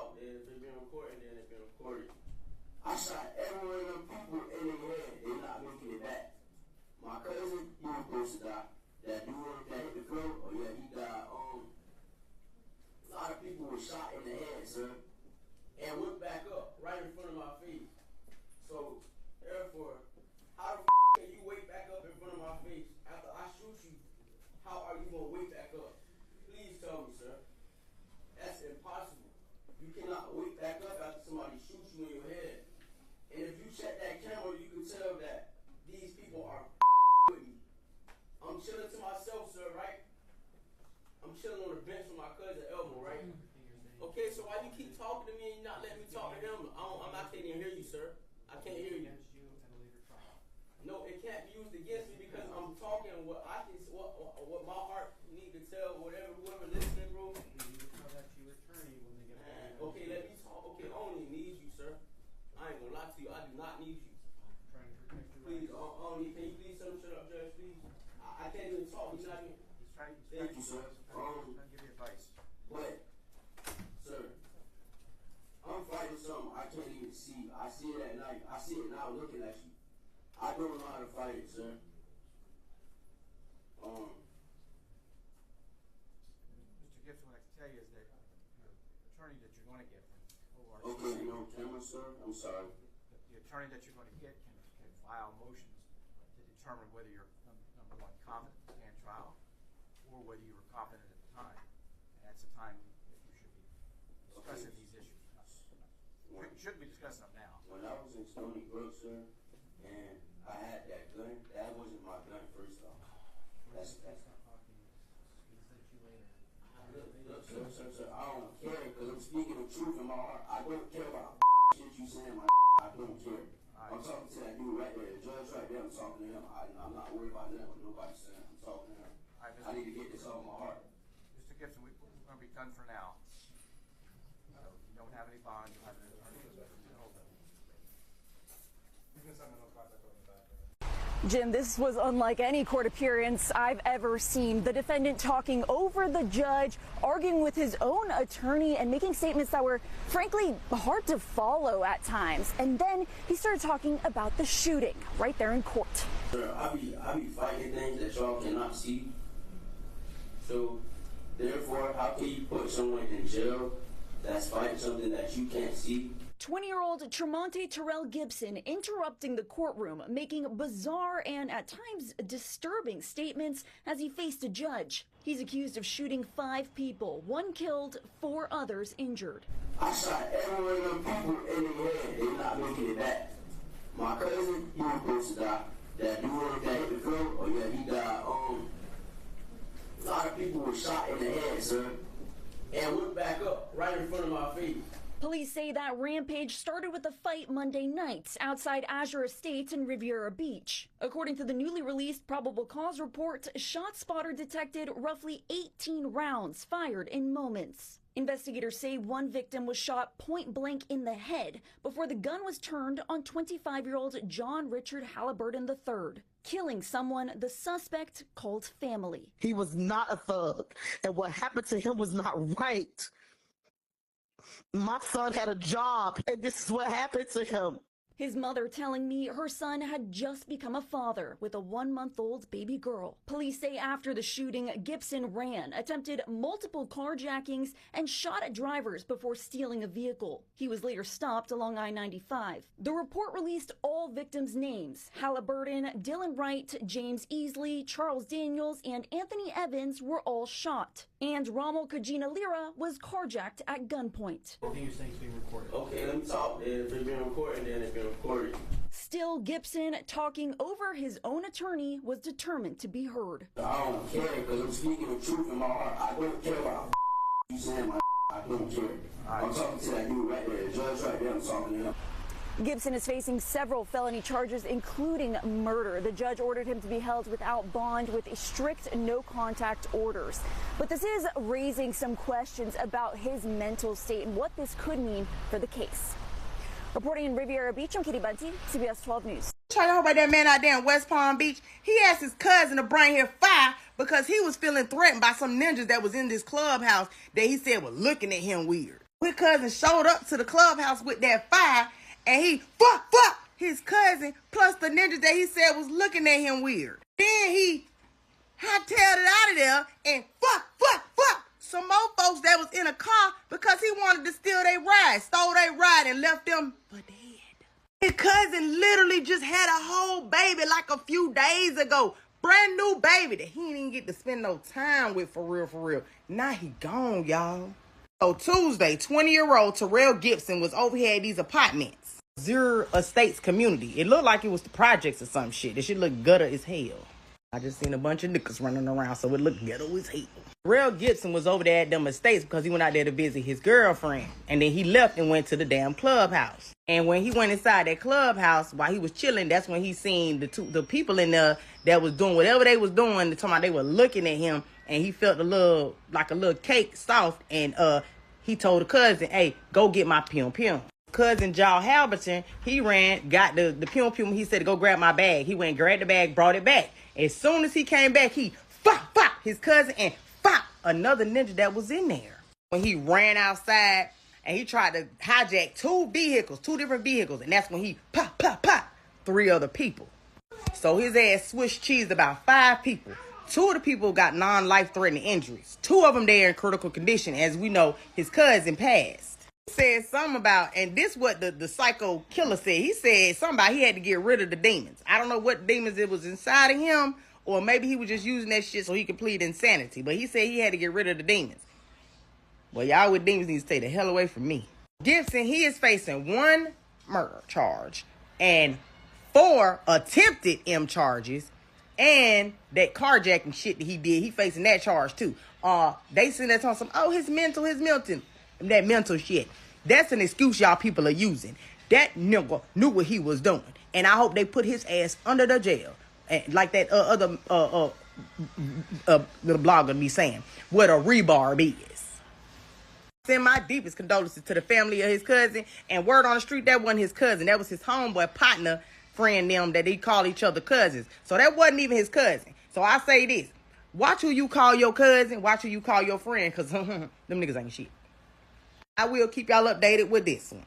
talk, then if it's been recorded, then it's been recorded. I shot every one of them people in the head. They're not making it back. My cousin, he was supposed to die. That dude that hit the floor, oh yeah, he died. A lot of people were shot in the head, sir, and went back up right in front of my face. So, therefore, how the can you wake back up in front of my face after I shoot you? How are you gonna wake back up? Please tell me, sir. That's impossible. You cannot wake back up after somebody shoots you in your head. And if you check that camera, you can tell that these people are with me. I'm chilling to myself, sir, right? I'm chilling on the bench with my cousin Elmo, right? Okay, so why you keep talking to me and not letting me talk to him? I can't even hear you, sir. I can't hear you. No, it can't be used against me because I'm talking what I can, what my heart need to tell whoever listening, bro. Okay, let me talk. Okay, I don't even need you, sir. I ain't gonna lie to you. I do not need you. Please, can you please shut up, Judge, please? I can't even talk. He's not even. Thank you, sir. I'm trying to give you advice. But, sir, I'm fighting something I can't even see. I see it at night. I see it now looking at you. I don't know how to fight it, sir. Mr. Gibson, what I can tell you is that the attorney that you're going to get from ORC. Okay, no camera, sir. I'm sorry. The attorney that you're going to get can file motions to determine whether you're, number one, competent to stand trial, or whether you were competent at the time. And that's the time that you should be discussing these issues. You shouldn't be discussing them now. When I was in Stony Brook, sir, and I had that gun, that wasn't my gun, first off. That's not talking. Look, sir, I don't care, because I'm speaking the truth in my heart. I don't care about shit you saying, I don't care. I'm talking to that dude right there, the judge right there, I'm talking to him. I'm not worried about that, what nobody's saying. I'm talking to him. I need to get this off my heart. Mr. Gibson, we're going to be done for now. You don't have any bond, you have an attorney. Jim, this was unlike any court appearance I've ever seen. The defendant talking over the judge, arguing with his own attorney, and making statements that were, frankly, hard to follow at times. And then he started talking about the shooting right there in court. Sir, I be fighting things that y'all cannot see. So, therefore, how can you put someone in jail that's fighting something that you can't see? 20-year-old Tremonte Terrell Gibson interrupting the courtroom, making bizarre and at times disturbing statements as he faced a judge. He's accused of shooting 5 people, 1 killed, 4 others injured. I shot every one of them people in the head. They're not making it back. My cousin, he was supposed to die. That dude that hit the floor, oh yeah, he died. A lot of people were shot in the head, sir, and went back up right in front of my face. Police say that rampage started with a fight Monday night outside Azure Estates in Riviera Beach. According to the newly released probable cause report, ShotSpotter detected roughly 18 rounds fired in moments. Investigators say one victim was shot point blank in the head before the gun was turned on 25-year-old John Richard Halliburton III, killing someone the suspect called family. He was not a thug, and what happened to him was not right. My son had a job, and this is what happened to him. His mother telling me her son had just become a father with a 1-month-old baby girl. Police say after the shooting, Gibson ran, attempted multiple carjackings, and shot at drivers before stealing a vehicle. He was later stopped along I-95. The report released all victims' names. Halliburton, Dylan Wright, James Easley, Charles Daniels, and Anthony Evans were all shot. And Rommel Kajina Lira was carjacked at gunpoint. I think you're saying it's being recorded. Okay, let me talk. If it's been recorded, then it's been recorded. Still, Gibson, talking over his own attorney, was determined to be heard. I don't care because I'm speaking the truth in my heart. I don't care about you saying I don't care. I'm talking to that dude right there, the judge right there, I'm talking to him. Gibson is facing several felony charges, including murder. The judge ordered him to be held without bond with strict no-contact orders. But this is raising some questions about his mental state and what this could mean for the case. Reporting in Riviera Beach, I'm Katie Bunty, CBS 12 News. Trying to hold about that man out there in West Palm Beach. He asked his cousin to bring here fire because he was feeling threatened by some ninjas that was in this clubhouse that he said were looking at him weird. His cousin showed up to the clubhouse with that fire, and he fuck his cousin plus the ninja that he said was looking at him weird. Then he hightailed it out of there and fuck some more folks that was in a car because he wanted to steal their ride, stole their ride and left them for dead. His cousin literally just had a whole baby like a few days ago. Brand new baby that he didn't even get to spend no time with for real. Now he gone, y'all. So Tuesday, 20-year-old Terrell Gibson was over here at these apartments. Zero Estates community. It looked like it was the projects or some shit. This shit looked gutter as hell. I just seen a bunch of niggas running around, so it looked ghetto as hell. Terrell Gibson was over there at them estates because he went out there to visit his girlfriend. And then he left and went to the damn clubhouse. And when he went inside that clubhouse, while he was chilling, that's when he seen the people in there that was doing whatever they was doing. They were looking at him, and he felt a little cake soft. And he told the cousin, "Hey, go get my pium." Cousin Jaw Halberton, he ran, got the pium. He said to go grab my bag. He went, grabbed the bag, brought it back. As soon as he came back, he fought his cousin and fought another ninja that was in there. When he ran outside and he tried to hijack two different vehicles, and that's when he pop 3 other people. So his ass switched cheese about 5 people. 2 of the people got non-life-threatening injuries. 2 of them there in critical condition. As we know, his cousin passed. He said something about, and this what the psycho killer said. He said something about he had to get rid of the demons. I don't know what demons it was inside of him, or maybe he was just using that shit so he could plead insanity. But he said he had to get rid of the demons. Well, y'all with demons need to stay the hell away from me. Gibson, he is facing 1 murder charge and 4 attempted M charges, and that carjacking shit that he did, he facing that charge too. They sitting there talking some, his mental. That mental shit. That's an excuse y'all people are using. That nigga knew what he was doing. And I hope they put his ass under the jail. And like that other little blogger be saying, what a rebarb is. Send my deepest condolences to the family of his cousin. And word on the street, that wasn't his cousin. That was his homeboy partner friend them that they call each other cousins. So that wasn't even his cousin. So I say this. Watch who you call your cousin. Watch who you call your friend. Because them niggas ain't shit. I will keep y'all updated with this one.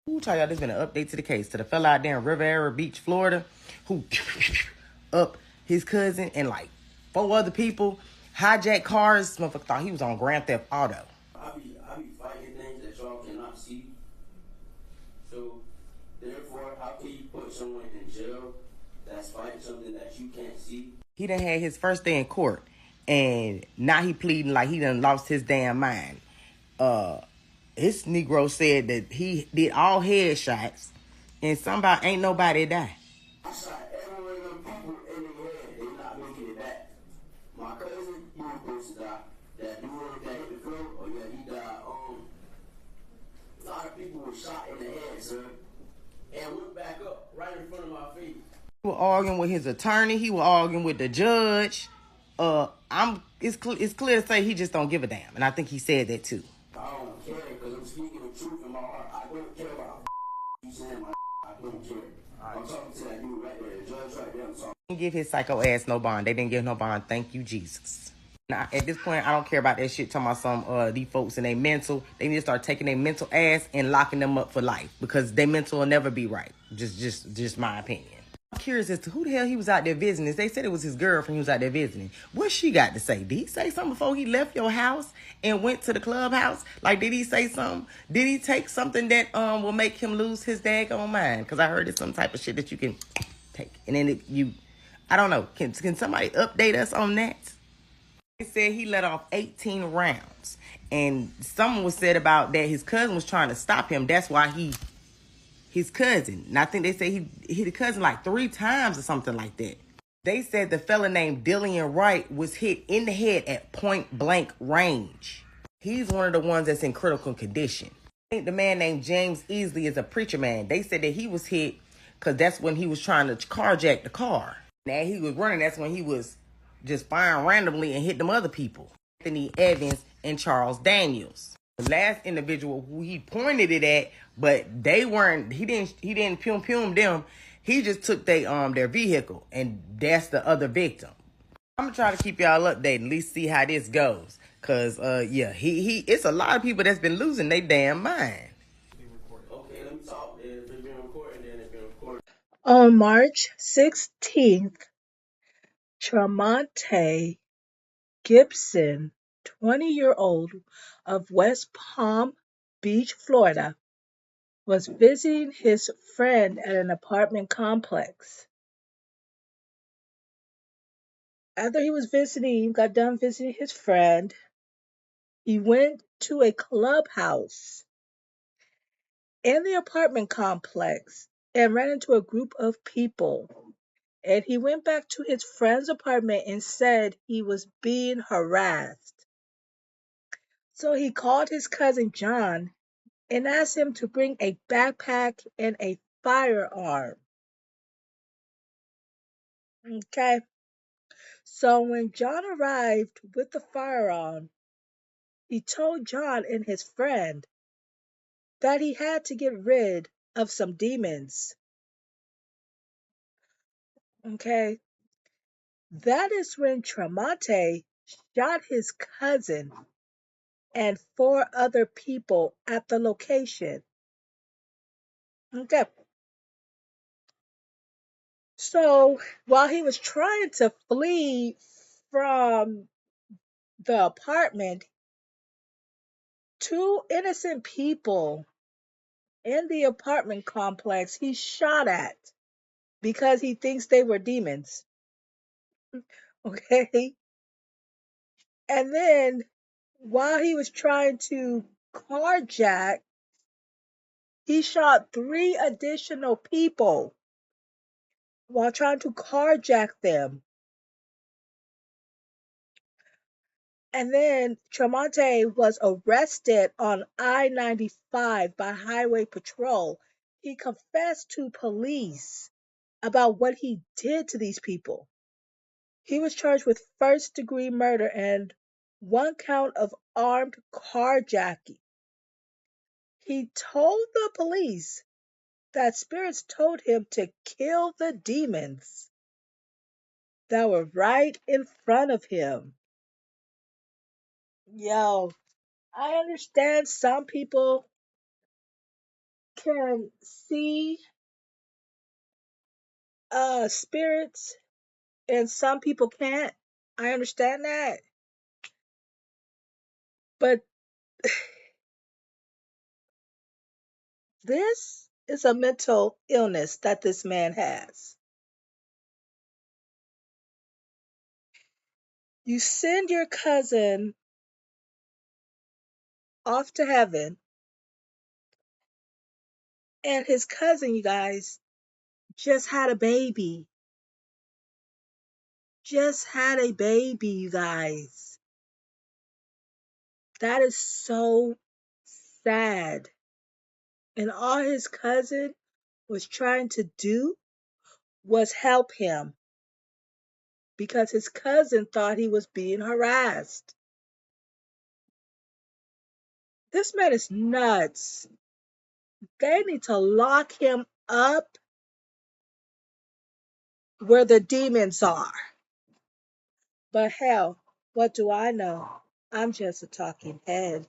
Ooh, tell y'all, there's been an update to the case. To the fella out there in Riviera Beach, Florida, who up his cousin and like 4 other people, hijacked cars. Motherfucker thought he was on Grand Theft Auto. I be fighting things that y'all cannot see. So, therefore, how can you put someone in jail that's fighting something that you can't see? He done had his first day in court, and now he pleading like he done lost his damn mind. His Negro said that he did all headshots, and ain't nobody die. I shot every one of them people in the head. They not making it back. My cousin, he was supposed to die. That dude that hit the floor, he died. A lot of people were shot in the head, sir, and went back up right in front of my face. He was arguing with his attorney. He was arguing with the judge. It's clear to say he just don't give a damn, and I think he said that too. I don't care because I'm speaking the truth in my heart. I don't care about you saying my I don't care. I'm talking to that dude right there, the judge right there. I'm talking. Didn't give his psycho ass no bond. They didn't give no bond. Thank you, Jesus. Now, at this point, I don't care about that shit. Talking about some these folks and they mental. They need to start taking their mental ass and locking them up for life because their mental will never be right. Just my opinion. I'm curious as to who the hell he was out there visiting. They said it was his girlfriend he was out there visiting. What she got to say? Did he say something before he left your house and went to the clubhouse? Like, did he say something? Did he take something that will make him lose his daggone mind? Because I heard it's some type of shit that you can take. And then I don't know. Can somebody update us on that? They said he let off 18 rounds. And someone was said about that his cousin was trying to stop him. That's why his cousin. And I think they say he hit the cousin like 3 times or something like that. They said the fella named Dillian Wright was hit in the head at point blank range. He's one of the ones that's in critical condition. I think the man named James Easley is a preacher man. They said that he was hit because that's when he was trying to carjack the car. Now he was running. That's when he was just firing randomly and hit them other people. Anthony Evans and Charles Daniels. The last individual who he pointed it at, but they weren't, he didn't pum them. He just took their vehicle, and that's the other victim. I'm gonna try to keep y'all updated, at least see how this goes. Cause yeah, he it's a lot of people that's been losing their damn mind. Okay, let me talk. Then if it's been recorded, then it's been recorded. On March 16th, Tremonte Gibson, 20-year-old of West Palm Beach, Florida, was visiting his friend at an apartment complex. After he got done visiting his friend, he went to a clubhouse in the apartment complex and ran into a group of people. And he went back to his friend's apartment and said he was being harassed. So he called his cousin John and asked him to bring a backpack and a firearm. Okay. So when John arrived with the firearm, he told John and his friend that he had to get rid of some demons. Okay. That is when Tremonte shot his cousin and 4 other people at the location. Okay. So while he was trying to flee from the apartment, 2 innocent people in the apartment complex he shot at because he thinks they were demons. Okay. And then while he was trying to carjack, he shot 3 additional people while trying to carjack them. And then Tremonte was arrested on I-95 by Highway Patrol. He confessed to police about what he did to these people. He was charged with first-degree murder and 1 count of armed carjacking. He told the police that spirits told him to kill the demons that were right in front of him. Yo, I understand some people can see spirits and some people can't. I understand that. But this is a mental illness that this man has. You send your cousin off to heaven, and his cousin, you guys, just had a baby. Just had a baby, you guys. That is so sad. And all his cousin was trying to do was help him because his cousin thought he was being harassed. This man is nuts. They need to lock him up where the demons are. But hell, what do I know? I'm just a talking head.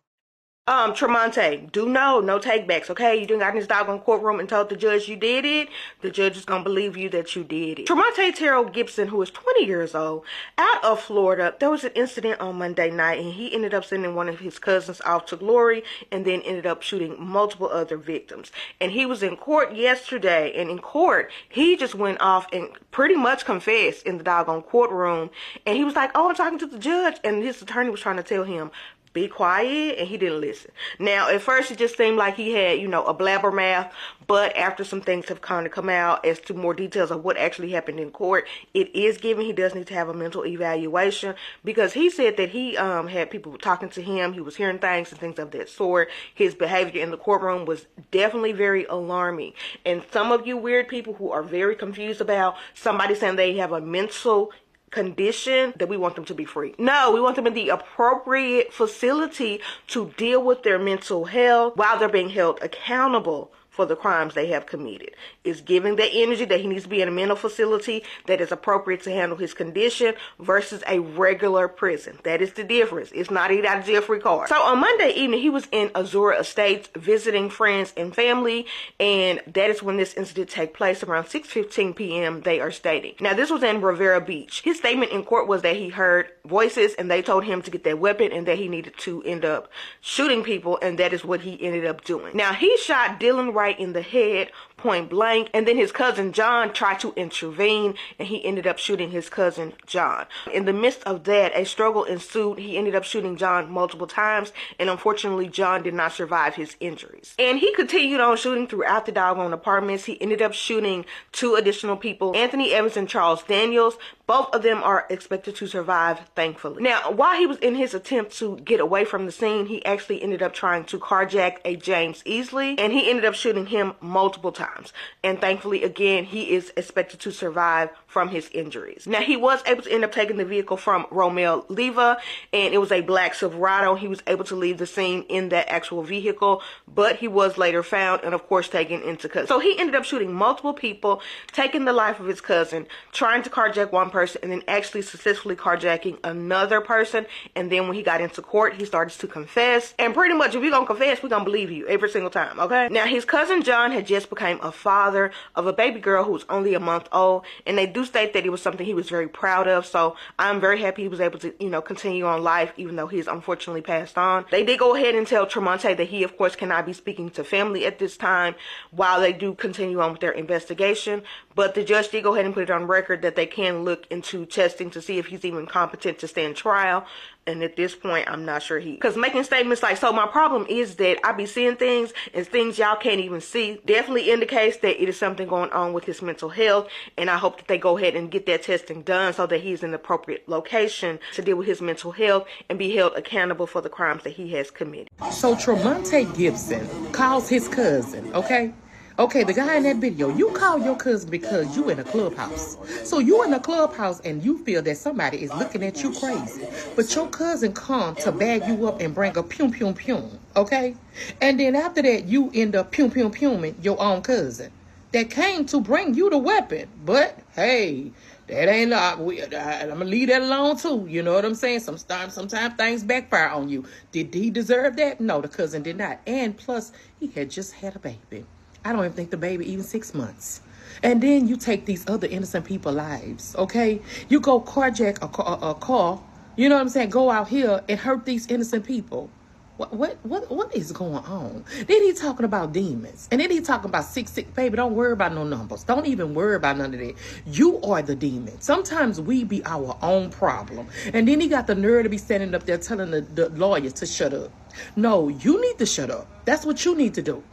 Tremonte, do no takebacks, okay? You done got in this doggone courtroom and told the judge you did it. The judge is gonna believe you that you did it. Tremonte Terrell Gibson, who is 20 years old, out of Florida, there was an incident on Monday night, and he ended up sending one of his cousins off to glory, and then ended up shooting multiple other victims. And he was in court yesterday, and in court, he just went off and pretty much confessed in the doggone courtroom. And he was like, "Oh, I'm talking to the judge," and his attorney was trying to tell him, be quiet, and he didn't listen. Now, at first, it just seemed like he had, a blabbermouth, but after some things have kind of come out as to more details of what actually happened in court, it is given he does need to have a mental evaluation, because he said that he had people talking to him, he was hearing things and things of that sort. His behavior in the courtroom was definitely very alarming. And some of you weird people who are very confused about somebody saying they have a mental condition, that we want them to be free. No, we want them in the appropriate facility to deal with their mental health while they're being held accountable for the crimes they have committed. It's giving the energy that he needs to be in a mental facility that is appropriate to handle his condition versus a regular prison. That is the difference. It's not a out of jail free card. So on Monday evening, he was in Azura Estates visiting friends and family, and that is when this incident took place around 6:15 p.m. they are stating. Now this was in Rivera Beach. His statement in court was that he heard voices and they told him to get that weapon and that he needed to end up shooting people, and that is what he ended up doing. Now he shot Dylan Wright in the head point blank, and then his cousin John tried to intervene and he ended up shooting his cousin John. In the midst of that, a struggle ensued. He ended up shooting John multiple times, and unfortunately John did not survive his injuries. And he continued on shooting throughout the doggone apartments. He ended up shooting 2 additional people, Anthony Evans and Charles Daniels. Both of them are expected to survive, thankfully. Now, while he was in his attempt to get away from the scene, he actually ended up trying to carjack a James Easley, and he ended up shooting him multiple times. And thankfully, again, he is expected to survive from his injuries. Now, he was able to end up taking the vehicle from Romeo Leva, and it was a black Silverado. He was able to leave the scene in that actual vehicle, but he was later found and, of course, taken into custody. So he ended up shooting multiple people, taking the life of his cousin, trying to carjack one person, and then actually successfully carjacking another person. And then when he got into court, he started to confess. And pretty much, if you're gonna confess, we're gonna believe you every single time, okay? Now, his cousin John had just become a father of a baby girl who was only a month old, and they do state that it was something he was very proud of. So I'm very happy he was able to, continue on life, even though he's unfortunately passed on. They did go ahead and tell Tremonte that he, of course, cannot be speaking to family at this time while they do continue on with their investigation. But the judge did go ahead and put it on record that they can look into testing to see if he's even competent to stand trial. And at this point, I'm not sure because making statements like, so my problem is that I be seeing things and things y'all can't even see, definitely indicates that it is something going on with his mental health. And I hope that they go ahead and get that testing done so that he's in the appropriate location to deal with his mental health and be held accountable for the crimes that he has committed. So Tremonte Gibson calls his cousin, okay? Okay, the guy in that video, you call your cousin because you in a clubhouse. So you in a clubhouse and you feel that somebody is looking at you crazy. But your cousin come to bag you up and bring a pum pum pum, okay? And then after that, you end up pum pum puming your own cousin that came to bring you the weapon. But hey, that ain't I'm gonna leave that alone too. You know what I'm saying? Sometimes things backfire on you. Did he deserve that? No, the cousin did not. And plus, he had just had a baby. I don't even think the baby even 6 months. And then you take these other innocent people's lives, okay? You go carjack a car, you know what I'm saying? Go out here and hurt these innocent people. What is going on? Then he talking about demons. And then he talking about sick, baby, don't worry about no numbers. Don't even worry about none of that. You are the demon. Sometimes we be our own problem. And then he got the nerve to be standing up there telling the lawyers to shut up. No, you need to shut up. That's what you need to do.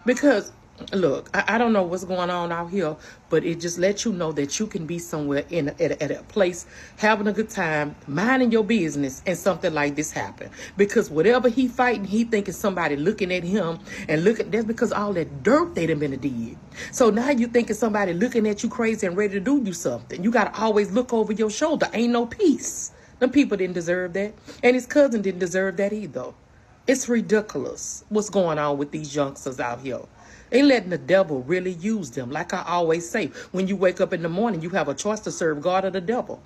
Because look, I don't know what's going on out here, but it just lets you know that you can be somewhere at a place having a good time, minding your business, and something like this happen. Because whatever he fighting, he thinking somebody looking at him and that's because all that dirt they done been did. So now you thinking somebody looking at you crazy and ready to do you something. You got to always look over your shoulder. Ain't no peace. Them people didn't deserve that. And his cousin didn't deserve that either. It's ridiculous what's going on with these youngsters out here. They letting the devil really use them. Like I always say, when you wake up in the morning, you have a choice to serve God or the devil.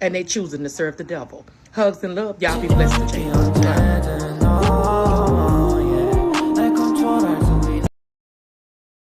And they choosing to serve the devil. Hugs and love. Y'all be blessed to change.